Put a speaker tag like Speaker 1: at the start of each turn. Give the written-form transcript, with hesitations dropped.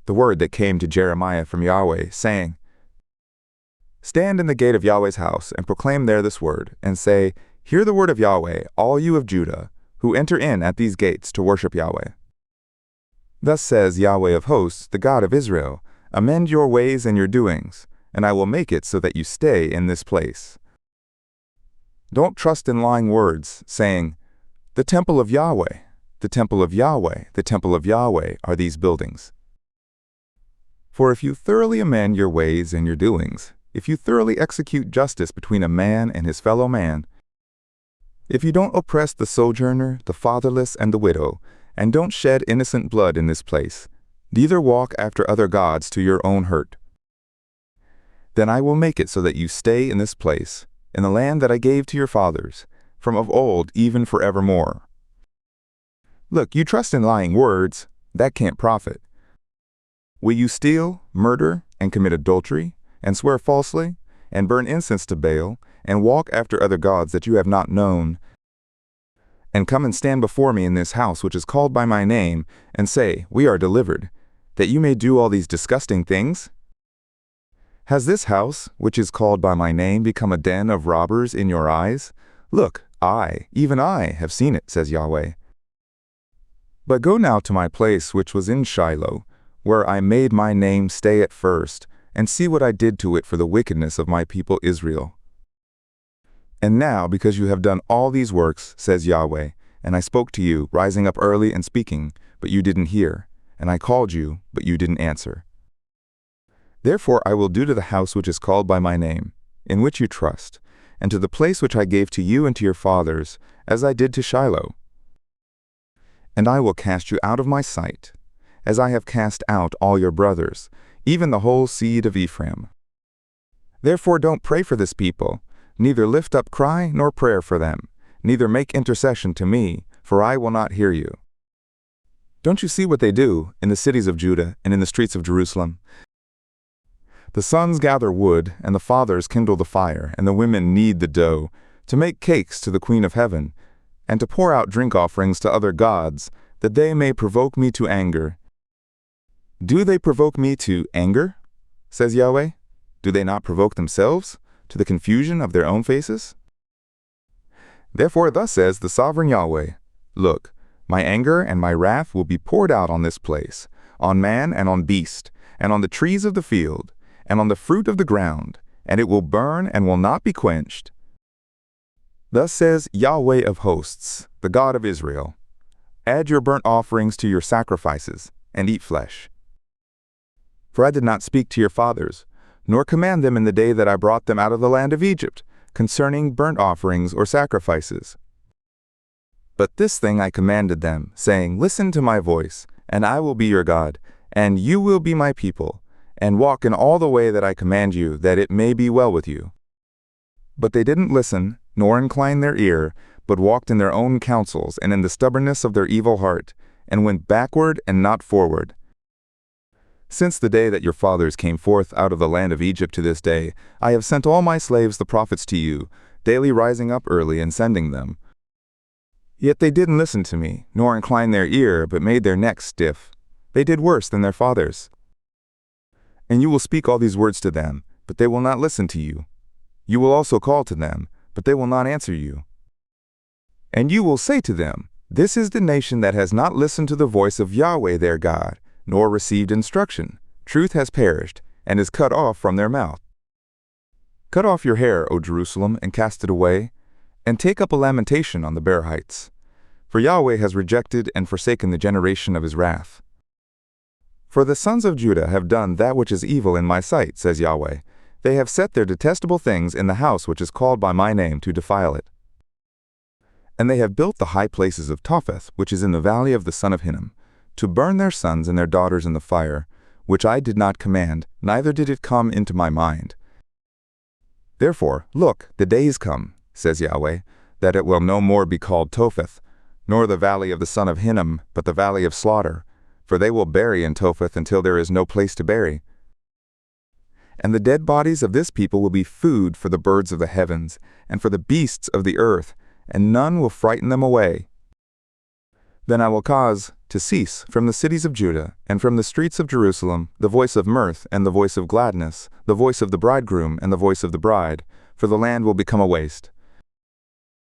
Speaker 1: the word that came to Jeremiah from Yahweh, saying, Stand in the gate of Yahweh's house, and proclaim there this word, and say, Hear the word of Yahweh, all you of Judah, who enter in at these gates to worship Yahweh. Thus says Yahweh of hosts, the God of Israel, Amend your ways and your doings, and I will make it so that you stay in this place. Don't trust in lying words, saying, The temple of Yahweh, the temple of Yahweh, the temple of Yahweh are these buildings. For if you thoroughly amend your ways and your doings, if you thoroughly execute justice between a man and his fellow man, if you don't oppress the sojourner, the fatherless, and the widow, and don't shed innocent blood in this place, neither walk after other gods to your own hurt, then I will make it so that you stay in this place, in the land that I gave to your fathers, from of old even forevermore. Look, you trust in lying words, that can't profit. Will you steal, murder, and commit adultery, and swear falsely, and burn incense to Baal, and walk after other gods that you have not known, and come and stand before me in this house which is called by my name, and say, We are delivered, that you may do all these disgusting things? Has this house, which is called by my name, become a den of robbers in your eyes? Look, even I, have seen it, says Yahweh. But go now to my place which was in Shiloh, where I made my name stay at first, and see what I did to it for the wickedness of my people Israel. And now, because you have done all these works, says Yahweh, and I spoke to you, rising up early and speaking, but you didn't hear, and I called you, but you didn't answer. Therefore I will do to the house which is called by my name, in which you trust, and to the place which I gave to you and to your fathers, as I did to Shiloh. And I will cast you out of my sight, as I have cast out all your brothers, even the whole seed of Ephraim. Therefore don't pray for this people, neither lift up cry nor prayer for them, neither make intercession to me, for I will not hear you. Don't you see what they do in the cities of Judah and in the streets of Jerusalem? The sons gather wood, and the fathers kindle the fire, and the women knead the dough, to make cakes to the Queen of Heaven, and to pour out drink offerings to other gods, that they may provoke me to anger. Do they provoke me to anger? Says Yahweh. Do they not provoke themselves to the confusion of their own faces? Therefore thus says the sovereign Yahweh, Look, my anger and my wrath will be poured out on this place, on man and on beast, and on the trees of the field, and on the fruit of the ground, and it will burn and will not be quenched. Thus says Yahweh of hosts, the God of Israel, Add your burnt offerings to your sacrifices, and eat flesh. For I did not speak to your fathers, nor command them in the day that I brought them out of the land of Egypt, concerning burnt offerings or sacrifices. But this thing I commanded them, saying, Listen to my voice, and I will be your God, and you will be my people, and walk in all the way that I command you, that it may be well with you. But they didn't listen, nor incline their ear, but walked in their own counsels and in the stubbornness of their evil heart, and went backward and not forward. Since the day that your fathers came forth out of the land of Egypt to this day, I have sent all my slaves the prophets to you, daily rising up early and sending them. Yet they didn't listen to me, nor incline their ear, but made their necks stiff. They did worse than their fathers. And you will speak all these words to them, but they will not listen to you. You will also call to them, but they will not answer you. And you will say to them, This is the nation that has not listened to the voice of Yahweh their God, nor received instruction. Truth has perished, and is cut off from their mouth. Cut off your hair, O Jerusalem, and cast it away, and take up a lamentation on the bare heights. For Yahweh has rejected and forsaken the generation of his wrath. For the sons of Judah have done that which is evil in my sight, says Yahweh. They have set their detestable things in the house which is called by my name to defile it. And they have built the high places of Topheth, which is in the valley of the son of Hinnom, to burn their sons and their daughters in the fire, which I did not command, neither did it come into my mind. Therefore, look, the days come, says Yahweh, that it will no more be called Topheth, nor the valley of the son of Hinnom, but the valley of slaughter, for they will bury in Topheth until there is no place to bury. And the dead bodies of this people will be food for the birds of the heavens, and for the beasts of the earth, and none will frighten them away. Then I will cause to cease from the cities of Judah and from the streets of Jerusalem the voice of mirth and the voice of gladness, the voice of the bridegroom and the voice of the bride, for the land will become a waste,